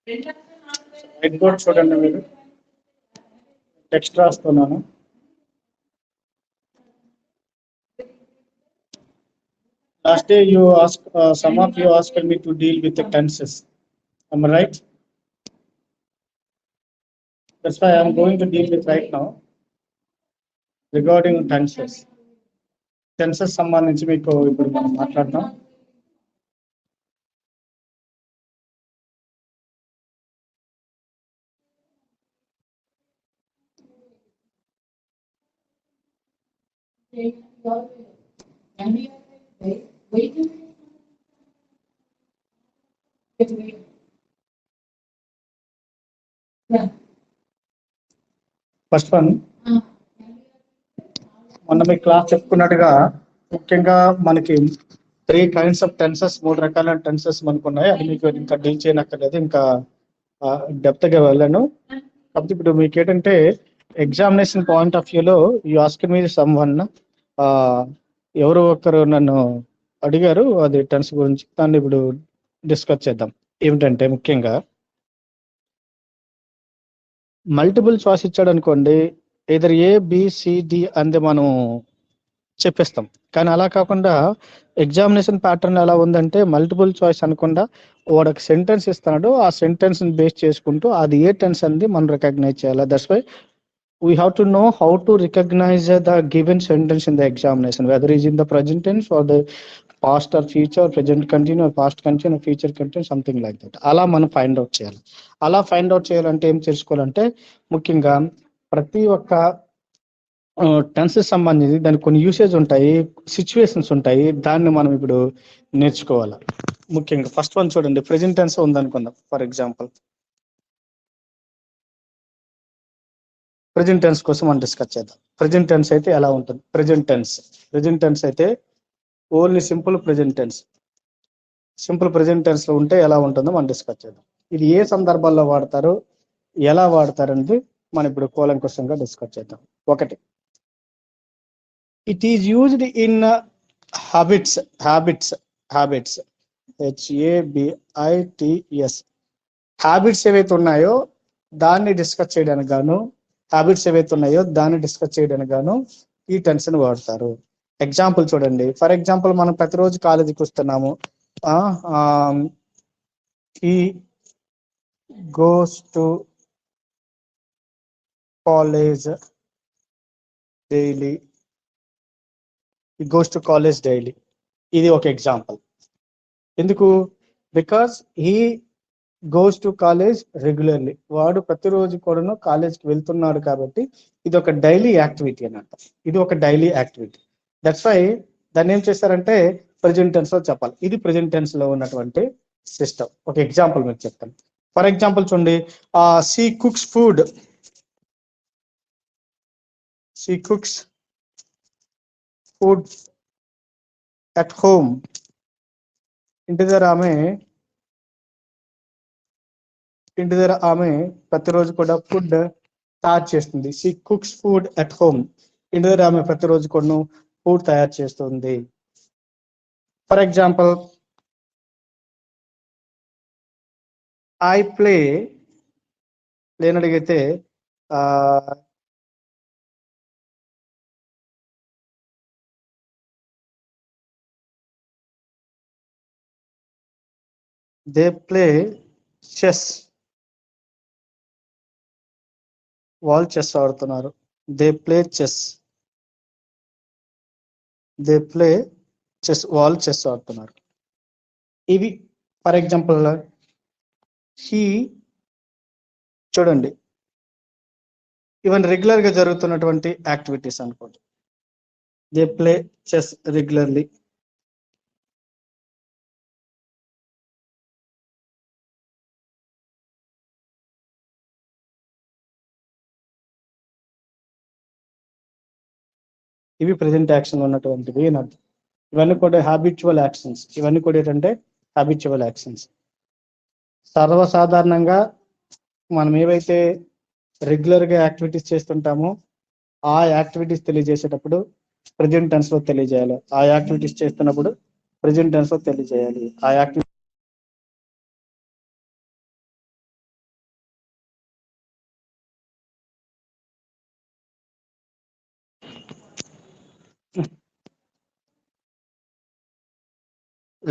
Red board చూడండి, మీరు text రాస్తున్నాను. Last day you asked, some of you asked me to deal with the tenses. Am I right? That's why I'm going to deal with right now regarding tenses. Tenses సంబంధించి మీకు ఇప్పుడు మనం మాట్లాడదాం. First one, మొన్న మీ class చెప్పుకున్నట్టుగా ముఖ్యంగా మనకి 3 kinds of tenses, 3 రకాల టెన్సెస్ మనకు ఉన్నాయి. అది మీకు ఇంకా డీల్ చేయనక్కర్లేదు, ఇంకా డెప్త్ గా వెళ్ళాను. కాబట్టి ఇప్పుడు మీకు ఏంటంటే ఎగ్జామినేషన్ పాయింట్ ఆఫ్ వ్యూలో you ask me some one, ఎవరు ఒకరు నన్ను అడిగారు అది టెన్స్ గురించి, దాన్ని ఇప్పుడు డిస్కస్ చేద్దాం. ఏమిటంటే ముఖ్యంగా మల్టిపుల్ చాయిస్ ఇచ్చాడు అనుకోండి, ఏదర్ ఏ బిసిడి అంది మనం చెప్పేస్తాం. కానీ అలా కాకుండా ఎగ్జామినేషన్ ప్యాటర్న్ ఎలా ఉందంటే మల్టిపుల్ చాయిస్ అనకుండా వాడు ఒక సెంటెన్స్ ఇస్తున్నాడు, ఆ సెంటెన్స్ బేస్ చేసుకుంటూ అది ఏ టెన్స్ అంది మనం రికగ్నైజ్ చేయాలి. That's why we have to know how to recognize the given sentence in the examination, whether it is in the present tense or the past or future, present continuous or past continuous or future continuous, something like that. అలా మనం find out చేయాలి. అలా find out చేయాలంటే ఏం చేసుకోవాలంటే ముఖ్యంగా ప్రతి ఒక్క టెన్సెస్ సంబంధించి దానికి కొన్ని యూసేజ్ ఉంటాయి, సిచ్యువేషన్స్ ఉంటాయి, దాన్ని మనం ఇప్పుడు నేర్చుకోవాలి. ముఖ్యంగా ఫస్ట్ వన్ చూడండి, ప్రెజెంట్ టెన్స్ ఉందనుకుందాం. ఫర్ ఎగ్జాంపుల్ ప్రెజెంట్ టెన్స్ కోసం మనం డిస్కస్ చేద్దాం. ప్రెజెంట్ టెన్స్ అయితే ఎలా ఉంటుంది? ప్రెజెంట్ టెన్స్ అయితే only simple present tense. Simple present tense లో ఉంటే ఎలా ఉంటుందో మనం డిస్కస్ చేద్దాం. ఇది ఏ సందర్భాల్లో వాడతారు, ఎలా వాడతారు అనేది మనం ఇప్పుడు కూలంకషంగా డిస్కస్ చేద్దాం. ఒకటి, it is used in habits. HABITS. Habits ఏవైతే ఉన్నాయో దాన్ని డిస్కస్ చేయడానికి గాను ఈ టెన్స్ ని వాడతారు. ఎగ్జాంపుల్ చూడండి. ఫర్ ఎగ్జాంపుల్ మనం ప్రతిరోజు కాలేజీకి వస్తున్నాము. he goes to college daily. ఇది ఒక ఎగ్జాంపుల్. ఎందుకు? Because he goes to college regularly. వాడు ప్రతిరోజు కూడా కాలేజ్కి వెళ్తున్నాడు కాబట్టి ఇది ఒక డైలీ యాక్టివిటీ అన్నమాట. దట్స్ వై దాన్ని ఏం చేస్తారంటే ప్రెజెంట్ టెన్స్ లో చెప్పాలి. ఇది ప్రెజెంట్ టెన్స్ లో ఉన్నటువంటి సిస్టమ్. ఒక ఎగ్జాంపుల్ మీకు చెప్తాను. ఫర్ ఎగ్జాంపుల్ చూడండి, she cooks food at home. ఇంటి దగ్గర ఆమె ప్రతిరోజు కూడా ఫుడ్ తయారు చేస్తుంది. She cooks food at home. ఇంటి దగ్గర ఆమె ప్రతిరోజు కూడా ఫుడ్ తయారు చేస్తుంది. ఫర్ ఎగ్జాంపుల్, ఐ ప్లే లేనడిగితే దే ప్లే చెస్. వాళ్ళు చెస్ ఆడుతున్నారు. They play chess. వాళ్ళు చెస్ ఆడుతున్నారు. ఇవి ఫర్ ఎగ్జాంపుల్. చూడండి, ఈవెన్ రెగ్యులర్ గా జరుగుతున్నటువంటి యాక్టివిటీస్ అనుకోండి. They play chess regularly. ఇవి ప్రెజెంట్ యాక్షన్ ఉన్నటువంటివి అని అర్థం. ఇవన్నీ కూడా హ్యాబిచువల్ యాక్షన్స్. సర్వసాధారణంగా మనం ఏవైతే రెగ్యులర్ గా యాక్టివిటీస్ చేస్తుంటామో ఆ యాక్టివిటీస్ తెలియజేసేటప్పుడు ప్రెజెంట్ టెన్స్ లో తెలియజేయాలి. ఆ యాక్టివిటీస్ చేస్తున్నప్పుడు ప్రెజెంట్ టెన్స్ లో తెలియజేయాలి. ఆ యాక్టివిటీ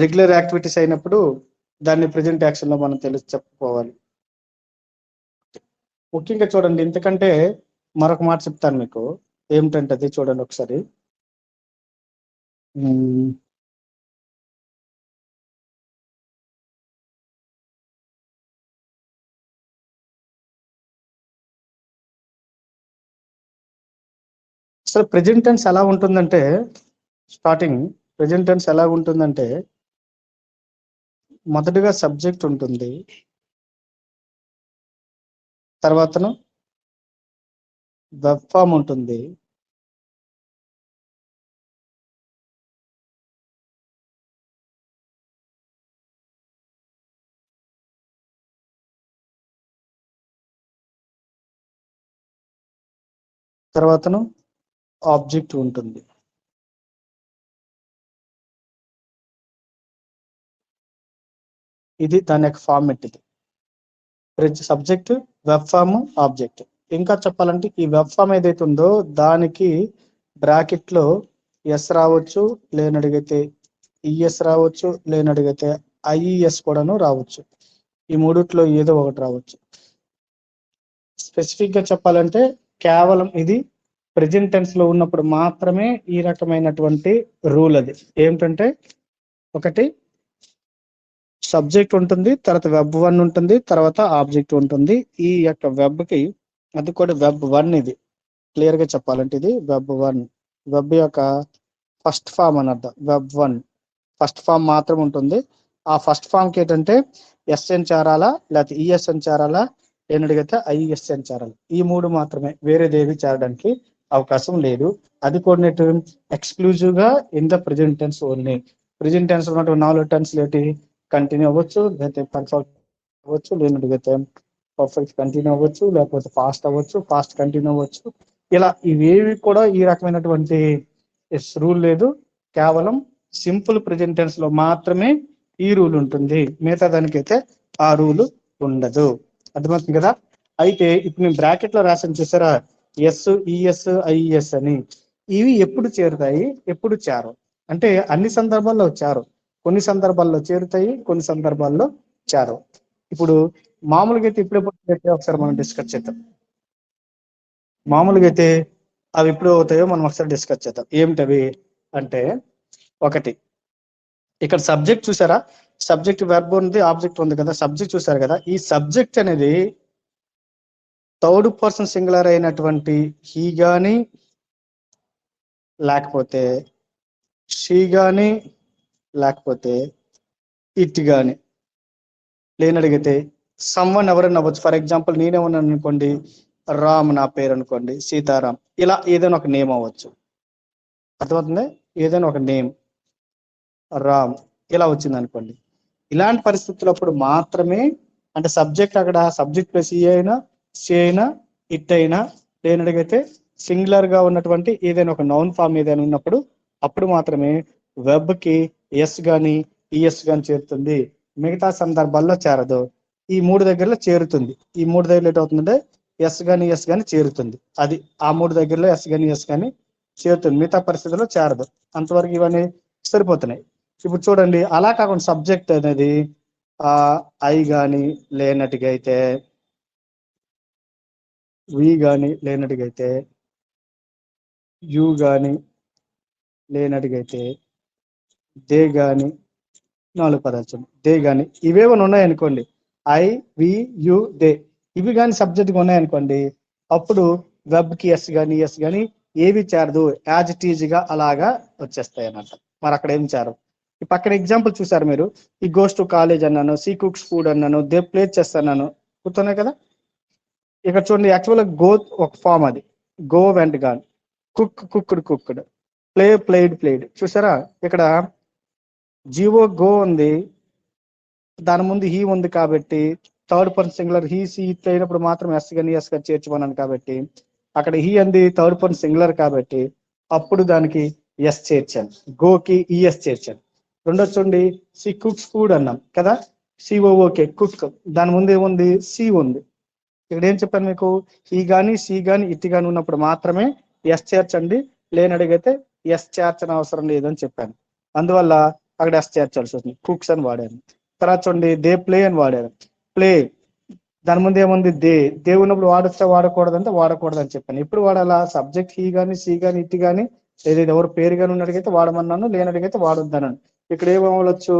రెగ్యులర్ యాక్టివిటీస్ అయినప్పుడు దాన్ని ప్రెజెంట్ యాక్షన్ లో మనం చెప్పుకోవాలి. ముఖ్యంగా చూడండి, ఎందుకంటే మరొక మాట చెప్తాను మీకు, ఏమిటంటే అది చూడండి ఒకసారి. అసలు ప్రెజెంట్ టెన్స్ ఎలా ఉంటుందంటే, ప్రెజెంట్ టెన్స్ ఎలా ఉంటుందంటే, మొదటగా సబ్జెక్ట్ ఉంటుంది, తర్వాతను వెబ్ ఫామ్ ఉంటుంది, తర్వాతను ఆబ్జెక్ట్ ఉంటుంది. ఇది దాని యొక్క ఫార్మెట్. ఇది సబ్జెక్ట్, వెబ్ ఫామ్, ఆబ్జెక్ట్. ఇంకా చెప్పాలంటే ఈ వెబ్ ఫామ్ ఏదైతే ఉందో దానికి బ్రాకెట్ లో ఎస్ రావచ్చు, లేనడిగితే ఈఎస్ రావచ్చు, లేనడిగితే ఐఈఎస్ కూడాను రావచ్చు. ఈ మూడిట్లో ఏదో ఒకటి రావచ్చు. స్పెసిఫిక్ గా చెప్పాలంటే కేవలం ఇది ప్రెజెంట్ టెన్స్ లో ఉన్నప్పుడు మాత్రమే ఈ రకమైనటువంటి రూల్. అది ఏమిటంటే, ఒకటి సబ్జెక్ట్ ఉంటుంది, తర్వాత వెబ్ 1 ఉంటుంది, తర్వాత ఆబ్జెక్ట్ ఉంటుంది. ఈ యొక్క వెబ్ కి, అది కూడా వెబ్ 1, ఇది క్లియర్ గా చెప్పాలంటే ఇది వెబ్ 1, వెబ్ యొక్క ఫస్ట్ ఫామ్ అని అర్థం. వెబ్ 1 ఫస్ట్ ఫామ్ మాత్రం ఉంటుంది. ఆ ఫస్ట్ ఫామ్ కి ఏంటంటే ఎస్ఎన్ చేరాలా, లేకపోతే ఈఎస్ఎన్ చేరాలా, ఏనడిగితే ఐఎస్ఎన్ చేరాలి. ఈ మూడు మాత్రమే, వేరేదేవి చేరడానికి అవకాశం లేదు. అది కోఆర్డినేట్ ఎక్స్క్లూజివ్ గా in the present tense only. Present tense ఉన్నటువంటి 4 టెన్స్ లేటి కంటిన్యూ అవ్వచ్చు, లేకపోతే పర్ఫెక్ట్ అవ్వచ్చు, లేనడిగితే పర్ఫెక్ట్ కంటిన్యూ అవ్వచ్చు, లేకపోతే ఫాస్ట్ అవ్వచ్చు, ఫాస్ట్ కంటిన్యూ అవ్వచ్చు. ఇలా ఇవేవి కూడా ఈ రకమైనటువంటి రూల్ లేదు. కేవలం సింపుల్ ప్రెజెంట్ టెన్స్ లో మాత్రమే ఈ రూల్ ఉంటుంది, మిగతా దానికైతే ఆ రూల్ ఉండదు. అర్థమవుతుంది కదా? అయితే ఇప్పుడు నేను బ్రాకెట్ లో రాసాను చూసారా, ఎస్, ఈఎస్, ఐఈఎస్ అని. ఇవి ఎప్పుడు చేరుతాయి, ఎప్పుడు చేరవు అంటే అన్ని సందర్భాల్లో చేరవు. కొన్ని సందర్భాల్లో చేరుతాయి, కొన్ని సందర్భాల్లో చేరవు. ఇప్పుడు మామూలుగా అయితే ఎప్పుడెప్పుడు ఒకసారి మనం డిస్కస్ చేద్దాం. మామూలుగా అయితే అవి ఎప్పుడు అవుతాయో మనం ఒకసారి డిస్కస్ చేద్దాం. ఏమిటవి అంటే, ఒకటి ఇక్కడ సబ్జెక్ట్ చూసారా, సబ్జెక్ట్ వెర్బ్ ఉంది, ఆబ్జెక్ట్ ఉంది కదా. సబ్జెక్ట్ చూసారు కదా, ఈ సబ్జెక్ట్ అనేది థర్డ్ పర్సన్ సింగులర్ అయినటువంటి హీ గాని, లేకపోతే షీ గాని, లేకపోతే ఇట్ గాని, లేనడిగితే సమ్వన్ ఎవరైనా అవ్వచ్చు. ఫర్ ఎగ్జాంపుల్ నేనే ఉన్నాను అనుకోండి, రామ్ నా పేరు అనుకోండి, సీతారాం, ఇలా ఏదైనా ఒక నేమ్ అవ్వచ్చు. అర్థమవుతుంది? ఏదైనా ఒక నేమ్, రామ్ ఇలా వచ్చింది అనుకోండి. ఇలాంటి పరిస్థితులప్పుడు మాత్రమే, అంటే సబ్జెక్ట్ అక్కడ సబ్జెక్ట్ ప్లస్ ఈ అయినా, సి అయినా, ఇట్ అయినా, లేనడిగైతే సింగులర్ గా ఉన్నటువంటి ఏదైనా ఒక నౌన్ ఫామ్ ఏదైనా ఉన్నప్పుడు అప్పుడు మాత్రమే వెబ్ కి ఎస్ గాని ఈఎస్ గాని చేరుతుంది. మిగతా సందర్భాల్లో చేరదు. ఈ మూడు దగ్గరలో చేరుతుంది. ఈ మూడు దగ్గరలో ఏంటవుతుందంటే ఎస్ గాని ఎస్ గాని చేరుతుంది. అది ఆ మూడు దగ్గరలో ఎస్ గాని ఎస్ గాని చేరుతుంది, మిగతా పరిస్థితుల్లో చేరదు. అంతవరకు ఇవన్నీ సరిపోతున్నాయి. ఇప్పుడు చూడండి, అలా కాకుండా సబ్జెక్ట్ అనేది ఐ గాని, లేనట్టుగా అయితే వి గాని, లేనట్టుగా అయితే యు గాని, లేనట్టుగా అయితే దే గాని, 4 పదాలు దే గాని, ఇవేమైనా ఉన్నాయనుకోండి, ఐ, వి, యు, దే, ఇవి కానీ సబ్జెక్ట్ ఉన్నాయనుకోండి, అప్పుడు వెబ్ కి ఎస్ గాని ఎస్ గాని ఏవి చేరదు, యాజ్ ఇట్ ఈజ్ గా అలాగా వచ్చేస్తాయి అన్నమాట. మరి అక్కడ ఏం చేరవు. ఈ పక్కన ఎగ్జాంపుల్ చూసారు మీరు, ఈ గోస్ టు కాలేజ్ అన్నాను, సీ కుక్స్ ఫుడ్ అన్నాను, దే ప్లే చెస్ అన్నాను, గుర్తున్నాయి కదా. ఇక్కడ చూడండి, యాక్చువల్గా గో ఒక ఫామ్, అది go went gone, cook cooked cooked, play played played. చూసారా, ఇక్కడ జీవో గో ఉంది, దాని ముందు హీ ఉంది కాబట్టి third person singular he she it అయినప్పుడు మాత్రం ఎస్ గాని ఎస్ గాని చేర్చుకున్నాను కాబట్టి అక్కడ హీ అంది థర్డ్ పర్సన్ సింగులర్ కాబట్టి అప్పుడు దానికి ఎస్ చేర్చాను, గోకి ఈఎస్ చేర్చాను. రెండో చూడండి, సి కుక్స్ ఫుడ్ అన్నాం కదా, సిఓఓకే కుక్, దాని ముందు ఏముంది, సి ఉంది. ఇక్కడ ఏం చెప్పాను మీకు, హీ గాని సి గాని ఇట్ గాని ఉన్నప్పుడు మాత్రమే ఎస్ చేర్చండి, లేని అడిగితే ఎస్ చేర్చని అవసరం లేదని చెప్పాను. అందువల్ల అక్కడ ఎస్ చేర్చాల్సి వస్తుంది. కుక్స్ అని వాడాను. తర్వాత చూడండి దే ప్లే అని వాడాను. ప్లే దాని ముందు ఏముంది దే ఉన్నప్పుడు వాడచ్చా వాడకూడదు అంటే వాడకూడదు అని చెప్పాను. ఎప్పుడు వాడాలా? సబ్జెక్ట్ హీ కానీ సి కానీ ఇట్ కానీ ఏదైతే ఎవరు పేరు కానీ ఉన్నట్టుగైతే వాడమన్నాను, లేనట్టుగైతే వాడొద్దన్నాను. ఇక్కడ ఏమవ్వచ్చు?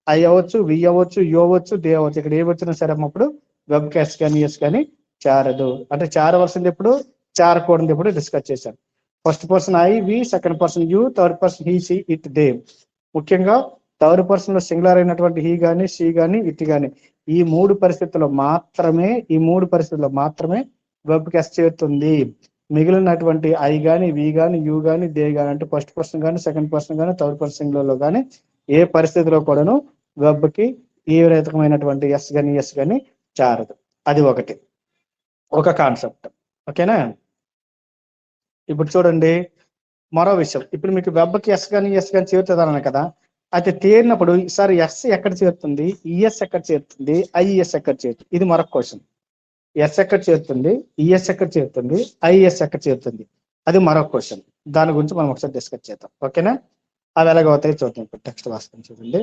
ఐ అవ్వచ్చు, వి అవ్వచ్చు, యు అవ్వచ్చు, దే అవ్వచ్చు. ఇక్కడ ఏ వచ్చినా సరే అప్పుడు వెబ్ ఎస్ కానీ ఎస్ కానీ చేరదు. అంటే చేరవలసింది ఎప్పుడు, చేరకూడదు ఎప్పుడు డిస్కస్ చేశాను. First person I we, second person you, third person he she it they. ముఖ్యంగా థర్డ్ పర్సన్ లో సింగులర్ అయినటువంటి హీ కానీ షీ కానీ ఇట్ కానీ ఈ మూడు పరిస్థితుల్లో మాత్రమే వెబ్ ఎస్ చేరుతుంది. మిగిలినటువంటి ఐ కానీ వి కానీ యు కానీ దే కానీ అంటే ఫస్ట్ పర్సన్ కానీ సెకండ్ పర్సన్ కానీ థర్డ్ పర్సన్ లో కానీ ఏ పరిస్థితిలో కూడాను వెబ్ కి ఏ రకమైనటువంటి ఎస్ కానీ చారదు. అది ఒక కాన్సెప్ట్. ఓకేనా? ఇప్పుడు చూడండి మరో విషయం. ఇప్పుడు మీకు వెబ్ కి ఎస్ కానీ చేరుతుంది అన్నాను కదా. అయితే తేరినప్పుడు ఈసారి ఎస్ ఎక్కడ చేరుతుంది, ఈఎస్ ఎక్కడ చేరుతుంది, ఐఈఎస్ ఎక్కడ చేరుతుంది? ఇది మరొక క్వశ్చన్. ఎస్ ఎక్కడ చేరుతుంది, ఈఎస్ ఎక్కడ చేరుతుంది, ఐఈఎస్ ఎక్కడ చేరుతుంది? అది మరొక క్వశ్చన్. దాని గురించి మనం ఒకసారి డిస్కస్ చేద్దాం. ఓకేనా? అవి ఎలాగవుతాయి చూద్దాం. ఇప్పుడు టెక్స్ట్ రాసుకొని చూడండి.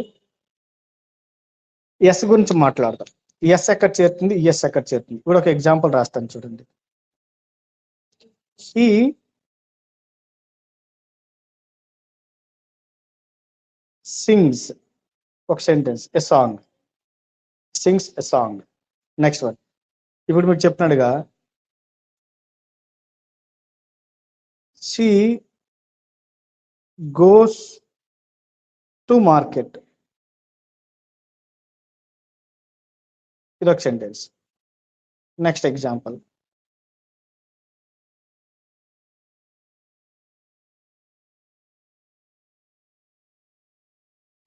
ఎస్ గురించి మాట్లాడదాం. ఎస్ ఎక్కడ చేరుతుంది, ఈఎస్ ఎక్కడ చేరుతుంది? ఇప్పుడు ఒక ఎగ్జాంపుల్ రాస్తాను చూడండి. హీ సింగ్స్ ఒక sentence, a song. Sings a song. Next one. ఇప్పుడు మీకు చెప్పినట్టుగా షీ గోస్ టు మార్కెట్. ఇదొక సెంటెన్స్. Next example.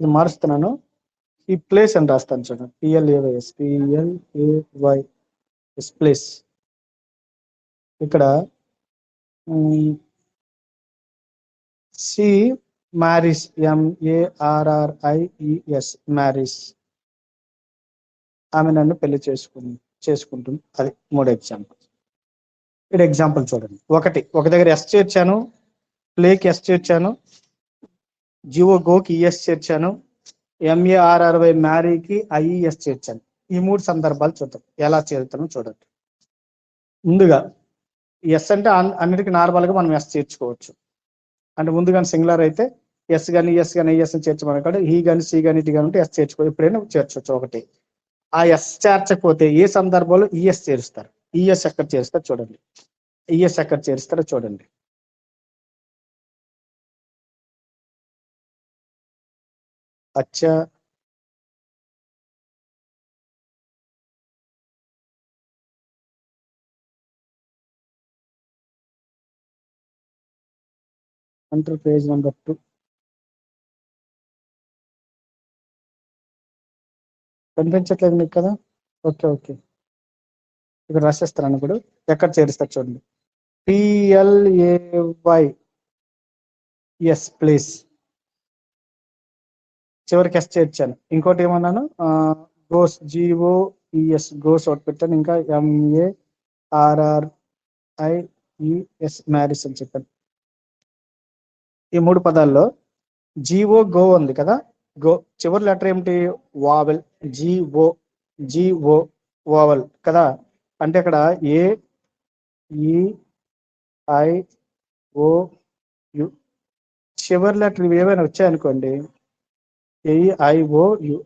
ఇది మారుస్తున్నాను. ఈ ప్లేస్ అని రాస్తాను చూడండి. P L A Y S plays. ఇక్కడ సి మ్యారీస్, MARRIES మ్యారీస్. ఆమె నన్ను పెళ్లి చేసుకుంటుంది. అది 3 ఎగ్జాంపుల్. ఇక్కడ ఎగ్జాంపుల్ చూడండి. ఒక దగ్గర ఎస్ చేర్చాను, ప్లేకి ఎస్ చేర్చాను, గోకి ఈఎస్ చేర్చాను, MARRY మ్యారీకి ఐఈఎస్ చేర్చాను. ఈ 3 సందర్భాలు చూద్దాం ఎలా చేరుతానో చూడండి. ముందుగా ఎస్ అంటే అన్నిటికీ నార్మల్ గా మనం ఎస్ చేర్చుకోవచ్చు. అంటే ముందుగా సింగులర్ అయితే ఎస్ కానీ ఎస్ కానీ ఐఎస్ చేర్చమని హీ కానీ సి కానీ ఇటు కానీ ఎస్ చేర్చుకో, ఎప్పుడైనా చేర్చవచ్చు. ఒకటి. ఆ ఎస్ చేర్చకపోతే ఏ సందర్భంలో ఈఎస్ చేరుస్తారు? ఈఎస్ ఎక్కడ చేరుస్తారు చూడండి. ఈఎస్ ఎక్కడ చేరుస్తారో చూడండి. అచ్చా, అంటర్ పేజ్ నెంబర్ 2. కనిపించట్లేదు మీకు కదా? ఓకే. ఇక్కడ రాసేస్తాను. ఇప్పుడు ఎక్కడ చేరుస్తారు చూడండి. PLAYS place. చివరికి ఎస్ చేర్చాను. ఇంకోటి ఏమన్నాను? గోస్, GOES గోస్ ఒకటి పెట్టాను. ఇంకా MARRIES మ్యారీస్ అని చెప్పాను. ఈ 3 పదాల్లో గో ఉంది కదా. గో చివరి లెటర్ ఏమిటి? వావెల్. GO వావెల్ కదా. అంటే అక్కడ AEIOU చివరి లెటర్ ఇవి ఏమైనా వచ్చాయనుకోండి, AEIOU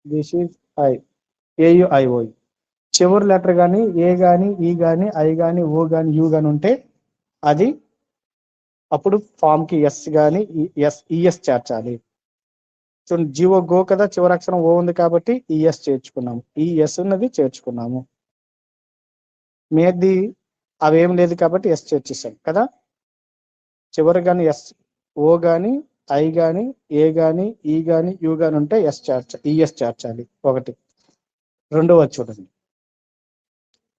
దిస్ ఈజ్ AUIOU చివరి లెటర్ కానీ ఏ కానీ ఈ కానీ ఐ కానీ ఓ కానీ యూ కానీ ఉంటే అది అప్పుడు ఫామ్ కి ఎస్ కానీ ఈఎస్ చేర్చాలి. చూడండి, గో కదా, చివరి అక్షరం ఓ ఉంది కాబట్టి ఈఎస్ చేర్చుకున్నాము. ఈఎస్ ఉన్నది చేర్చుకున్నాము. మీది అవేం లేదు కాబట్టి ఎస్ చేర్చేసాం కదా. చివరి కానీ ఎస్, ఓ కానీ ఐ కానీ ఏ కానీ ఈ కానీ యూ కానీ ఉంటే ఈఎస్ చేర్చాలి. ఒకటి. రెండవ చూడండి,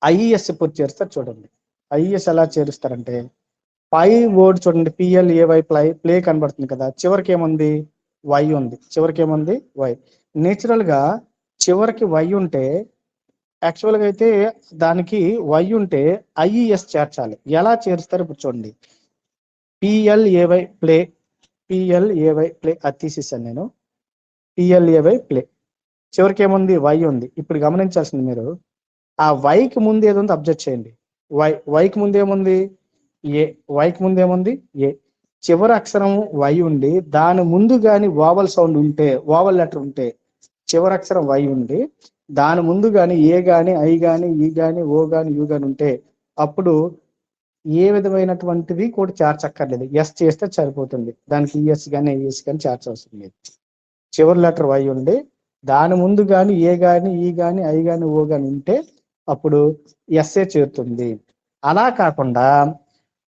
ఐఈఎస్ ఎప్పుడు చేరుస్తారు చూడండి. ఐఈఎస్ ఎలా చేరుస్తారంటే పై వర్డ్ చూడండి, PLAY ప్లే కనబడుతుంది కదా. చివరికి ఏముంది? వై ఉంది. చివరికి ఏముంది? వై. నేచురల్ గా చివరికి వై ఉంటే యాక్చువల్గా అయితే దానికి వై ఉంటే ఐఈఎస్ చేర్చాలి. ఎలా చేరుస్తారు ఇప్పుడు చూడండి. పిఎల్ఏవై ప్లే, పిఎల్ఏవై ప్లే అది తీసేసాను నేను. పిఎల్ఏవై ప్లే చివరికి ఏముంది? వై ఉంది. ఇప్పుడు గమనించాల్సింది మీరు ఆ వైకి ముందు ఏదో ఉంది అబ్జర్వ్ చేయండి. వైకి ముందు ఏముంది? ఏ. వైకి ముందు ఏముంది? ఏ. చివరి అక్షరం వై ఉండి దాని ముందు కానీ వావల్ సౌండ్ ఉంటే, వావల్ లెటర్ ఉంటే, చివరి అక్షరం వై ఉండి దాని ముందు కానీ ఏ గాని ఐ గాని ఈ గాని ఓ గాని యు గాని ఉంటే అప్పుడు ఏ విధమైనటువంటిది కూడా చేర్చక్కర్లేదు. ఎస్ చేస్తే సరిపోతుంది. దానికి ఈఎస్ కానీ ఐఎస్ కానీ చేర్చవసరం లేదు. చివరి లెటర్ వై ఉండి దాని ముందు కానీ ఏ గాని ఈ గాని ఐ గాని ఓ గాని ఉంటే అప్పుడు ఎస్ఏ చేరుతుంది. అలా కాకుండా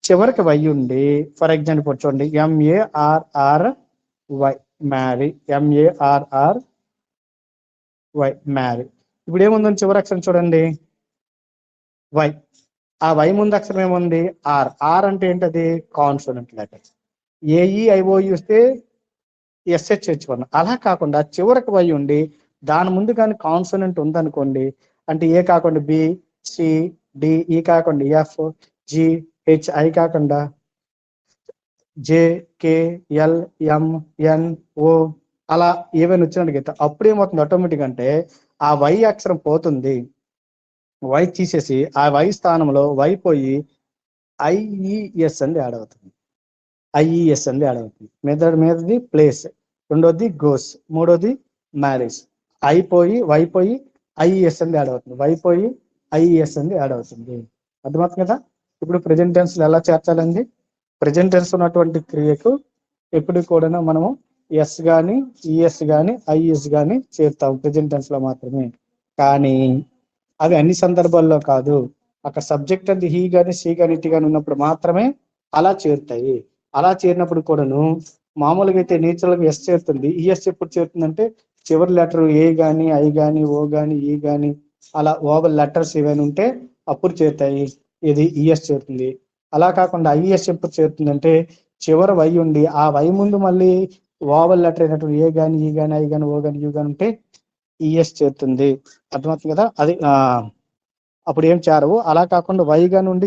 చివరికి వై ఉండి, ఫర్ ఎగ్జాంపుల్ చూడండి, ఎంఏఆర్ఆర్ వై మ్యారీ, ఎంఏఆర్ఆర్ వై మ్యారీ. ఇప్పుడు ఏముందని చివరి అక్షరం చూడండి, వై. ఆ వై ముందు అక్షరం ఏముంది? ఆర్. ఆర్ అంటే ఏంటది? Consonant letter. ఏఈఐఓ వస్తే ఎస్హెచ్ చేర్చుకున్నాం. అలా కాకుండా చివరికి వై ఉండి దాని ముందు కానీ కాన్సోనెంట్ ఉందనుకోండి, అంటే ఏ కాకుండా బి, సి, డి, ఈ కాకుండా ఎఫ్, జి, హెచ్, ఐ కాకుండా జే, కే, ఎల్, ఎం, ఎన్, ఓ అలా ఏవైనా వచ్చినట్టుగా అప్పుడు ఏమవుతుంది ఆటోమేటిక్ అంటే ఆ వై అక్షరం పోతుంది. వై తీసేసి ఆ వై స్థానంలో వై పోయి ఐఈఎస్ అని యాడ్ అవుతుంది. ఐఈఎస్ అని యాడ్ అవుతుంది. మీదది ప్లేస్, రెండోది గోస్, మూడోది మ్యారేజ్. అయిపోయి వైపోయి ఐఈఎస్ అని యాడ్ అవుతుంది. వైపోయి ఐఈఎస్ అని యాడ్ అవుతుంది. అర్థమవుతుంది కదా? ఇప్పుడు ప్రెజెంట్ టెన్స్ ఎలా చేర్చాలండి? ప్రెజెంట్ టెన్స్ ఉన్నటువంటి క్రియకు ఎప్పుడు కూడా మనము ఎస్ కానీ ఈఎస్ కానీ ఐఈఎస్ కానీ చేరుతాం ప్రెజెంట్ టెన్స్ లో మాత్రమే. కానీ అవి అన్ని సందర్భాల్లో కాదు. అక్కడ సబ్జెక్ట్ అది హీ కానీ సి కానీ ఇటు కానీ ఉన్నప్పుడు మాత్రమే అలా చేరుతాయి. అలా చేరినప్పుడు కూడాను మామూలుగా అయితే నేచురల్ గా ఎస్ చేరుతుంది. ఈఎస్ ఎప్పుడు చేరుతుందంటే చివరి లెటర్ ఏ గాని ఐ గాని ఓ గాని ఈ గాని అలా ఓవల్ లెటర్స్ ఏవైనా ఉంటే అప్పుడు చేరుతాయి. ఇది ఈఎస్ చేరుతుంది. అలా కాకుండా ఐఎస్ ఎప్పుడు చేరుతుందంటే చివరి వై ఉండి ఆ వై ముందు మళ్ళీ ఓవల్ లెటర్ అయినటువంటి ఏ గాని ఈ గాని ఐ గాని ఓ గాని యూ గాని ఉంటే ఈఎస్ చేరుతుంది. అర్థమవుతుంది కదా? అది అప్పుడు ఏం చేరవు. అలా కాకుండా వై గాని ఉండి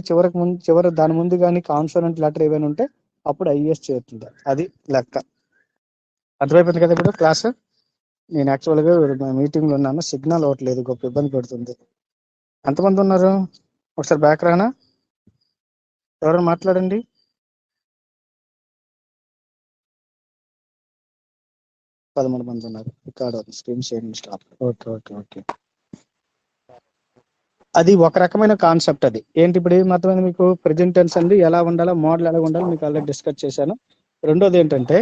చివరి దాని ముందు కానీ కాన్సోనెంట్ లెటర్ ఏమైనా ఉంటే అప్పుడు ఐఎస్ చేరుతుంది. అది లెక్క. అర్థమైపోయింది కదా ఇప్పుడు క్లాస్? నేను యాక్చువల్గా మీటింగ్ లో ఉన్నాను, సిగ్నల్ అవ్వట్లేదు, గొప్ప ఇబ్బంది పెడుతుంది. ఎంతమంది ఉన్నారు? ఒకసారి బ్యాక్ రానా? ఎవరైనా మాట్లాడండి. పదమూడు మంది ఉన్నారు. రికార్డ్ అవుతుంది. Screen sharing stop. Okay okay okay. అది ఒక రకమైన కాన్సెప్ట్. అది ఏంటి ఇప్పుడు ఏమర్థమైంది మీకు? ప్రెజెంట్ టెన్స్ అండి ఎలా ఉండాలో, మోడల్ ఎలా ఉండాలో మీకు ఆల్రెడీ డిస్కస్ చేశాను. రెండోది ఏంటంటే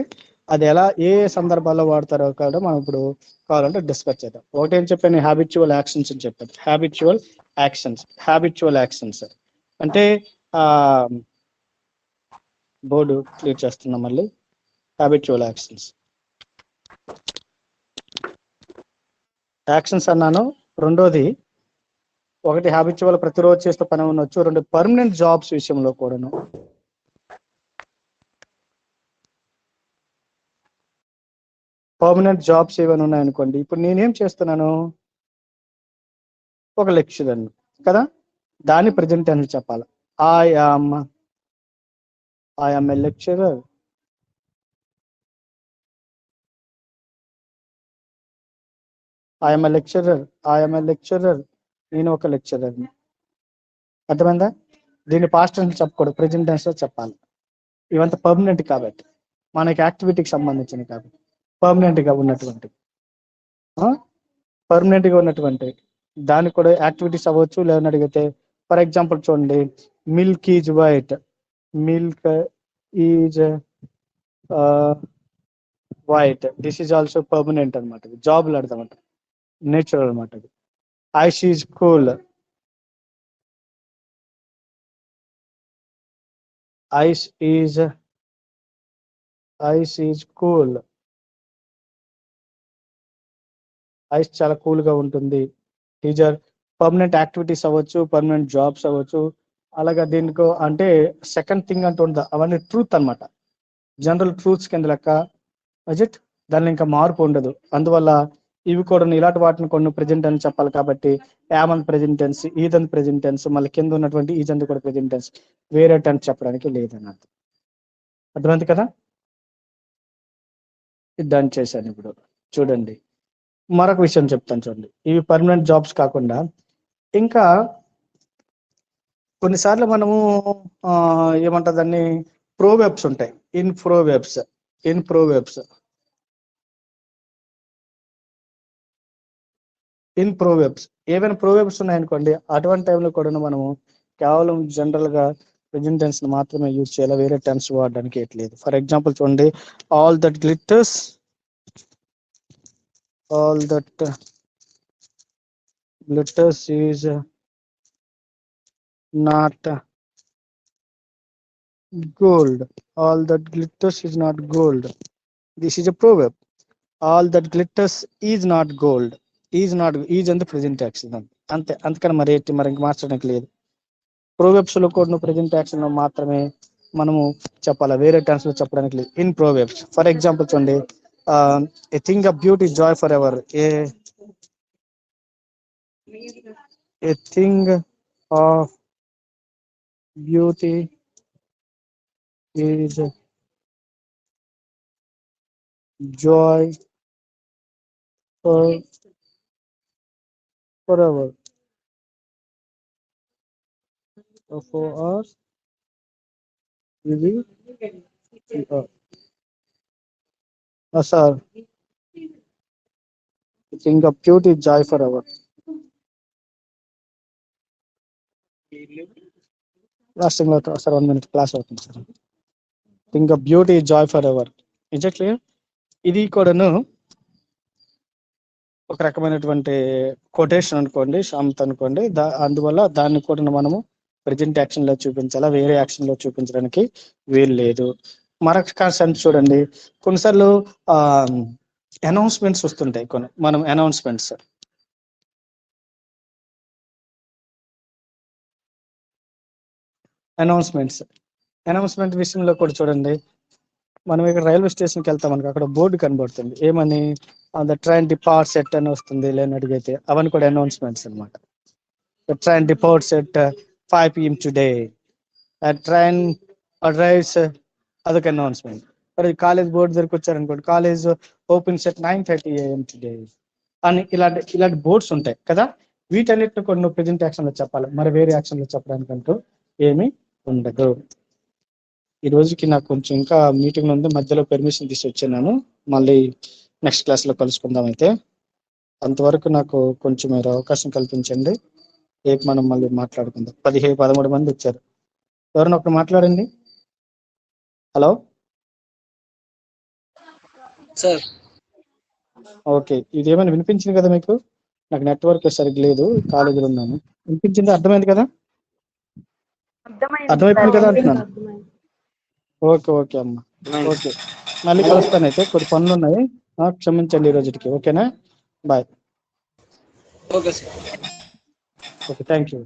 అది ఎలా ఏ సందర్భాల్లో వాడతారో కూడా మనం ఇప్పుడు కావాలంటే డిస్కస్ చేద్దాం. ఒకటి ఏం చెప్పాను? హ్యాబిచువల్ యాక్షన్స్ అని చెప్పాను. Habitual actions. హ్యాబిచువల్ యాక్షన్స్ అంటే బోర్డు క్లియర్ చేస్తున్నాం మళ్ళీ. హ్యాబిచువల్ యాక్షన్స్ యాక్షన్స్ అన్నాను. రెండోది ఒకటి హ్యాబిచువల్ ప్రతిరోజు చేస్తే పని ఉండొచ్చు. రెండు పర్మనెంట్ జాబ్స్ విషయంలో కూడాను. పర్మనెంట్ జాబ్స్ ఏమైనా ఉన్నాయనుకోండి, ఇప్పుడు నేనేం చేస్తున్నాను? ఒక లెక్చరర్ కదా, దాన్ని ప్రెజెంట్ అని చెప్పాలి. I am a lecturer. I'm a lecturer. I'm a lecturer. నేను ఒక లెక్చరర్ని. అర్థమైందా? దీన్ని పాస్ట్ టెన్స్ చెప్పకూడదు, ప్రెజెంట్ టెన్స్ లో చెప్పాలి. ఇవంతా పర్మనెంట్ కాబట్టి, మనకి యాక్టివిటీకి సంబంధించినవి కాబట్టి పర్మనెంట్ గా ఉన్నటువంటి దానికి కూడా యాక్టివిటీస్ అవ్వచ్చు. లేదని అడిగితే ఫర్ ఎగ్జాంపుల్ చూడండి, milk is white. Milk is white. This is also permanent అనమాట. జాబ్లు అడతామంట, నేచురల్ అనమాట. Ice is cool. Ice is cool. Ice చాలా కూల్ గా ఉంటుంది. దీస్ ఆర్ పర్మనెంట్ యాక్టివిటీస్ అవ్వచ్చు, పర్మనెంట్ జాబ్స్ అవ్వచ్చు. అలాగా దీనికి అంటే సెకండ్ థింగ్ అంటూ ఉంటుంది, అవన్నీ ట్రూత్ అనమాట. జనరల్ ట్రూత్స్ కింద లెక్క. అజిట్ దానిలో ఇంకా మార్పు ఉండదు. అందువల్ల ఇవి కూడా ఇలాంటి వాటిని కొన్ని ప్రెజెంట్ అని చెప్పాలి కాబట్టి యామన్ ప్రెజెంట్ టెన్స్, ఈదన్ ప్రెజెంట్ టెన్స్, మళ్ళీ కింద ఉన్నటువంటి ఈజంది కూడా ప్రెజెంట్ టెన్స్, వేరే టెన్స్ చెప్పడానికి లేదన్నది. అర్థమైంది కదా. ఇది డన్ చేశాను. ఇప్పుడు చూడండి, మరొక విషయం చెప్తాను చూడండి. ఇవి పర్మనెంట్ జాబ్స్ కాకుండా ఇంకా కొన్నిసార్లు మనము ఏమంటారు దాన్ని, ప్రోవెబ్స్ ఉంటాయి. ఇన్ ప్రోవెబ్స్ ఏవైనా ప్రోవెబ్స్ ఉన్నాయనుకోండి, అటువంటి టైంలో కూడా మనము కేవలం జనరల్ గా ప్రెజెంట్ టెన్స్ మాత్రమే యూజ్ చేయాలి, వేరే టెన్స్ వాడడానికి ఎట్లేదు. ఫర్ ఎగ్జాంపుల్ చూడండి, all that glitters is not gold. All that glitters is not gold. This is a proverb. All that glitters is not gold. Is and the present action. అంతే, అందుకని మరి ఇంక మార్చడానికి లేదు. ప్రోవెబ్స్ లో కూడా ప్రెజెంట్ యాక్షన్ లో మాత్రమే మనము చెప్పాలి, వేరే టెన్స్ లో చెప్పడానికి లేదు. ఇన్ ప్రోవెబ్స్ ఫర్ ఎగ్జాంపుల్ చూడండి, a thing of beauty Joy for ever. A thing of beauty is joy forever. For us, sir. Think of beauty, joy forever. Last thing, sir, 1 minute class అవుతుంది sir. Think of beauty, joy forever. Is it clear? ఇది కూడాను ఒక రకమైనటువంటి quotation అనుకోండి, సామెత అనుకోండి. అందువల్ల దాన్ని కూడా మనము ప్రెజెంట్ యాక్షన్ లో చూపించాలా, వేరే యాక్షన్ లో చూపించడానికి వీలు లేదు. మరొక కాన్సెప్ట్ చూడండి, కొన్నిసార్లు అనౌన్స్మెంట్స్ వస్తుంటాయి. మనం అనౌన్స్మెంట్ విషయంలో కూడా చూడండి, మనం ఇక్కడ రైల్వే స్టేషన్కి వెళ్తాం, మనకి అక్కడ బోర్డు కనబడుతుంది, ఏమని, ద ట్రైన్ డిపార్ట్స్ ఎట్ అని వస్తుంది. లేని అడిగితే అవన్నీ కూడా అనౌన్స్మెంట్స్ అనమాట. The train departs at 5 PM today, train arrives, అదొక అనౌన్స్మెంట్. మరి కాలేజ్ బోర్డు దగ్గరికి వచ్చారనుకోండి, college opens at 9:30 AM today అని ఇలాంటి బోర్డ్స్ ఉంటాయి కదా. వీటన్నిటిని కొన్ని ప్రెజెంట్ యాక్షన్ లో చెప్పాలి, మరి వేరే యాక్షన్ లో చెప్పడానికంటూ ఏమీ ఉండదు. ఈ రోజుకి నాకు కొంచెం ఇంకా మీటింగ్ ఉంది, మధ్యలో పర్మిషన్ తీసి వచ్చాను. మళ్ళీ నెక్స్ట్ క్లాస్ లో కలుసుకుందాం. అయితే అంతవరకు నాకు కొంచెం మీరు అవకాశం కల్పించండి. రేపు మనం మళ్ళీ మాట్లాడుకుందాం. 13 మంది వచ్చారు, ఎవరైనా ఒకరు మాట్లాడండి. Hello sir. ఓకే, ఇది ఏమైనా వినిపించింది కదా మీకు? నాకు నెట్వర్క్ సరిగ్గా లేదు, కాలేజీలో ఉన్నాను. వినిపించింది, అర్థమైంది కదా? అర్థమైపోయింది కదా అంటున్నాను. ఓకే అమ్మా, ఓకే, మళ్ళీ కలుస్తాను. అయితే కొన్ని పనులు ఉన్నాయి, క్షమించండి ఈ రోజుకి. ఓకేనా, bye. Okay sir. Okay, thank you.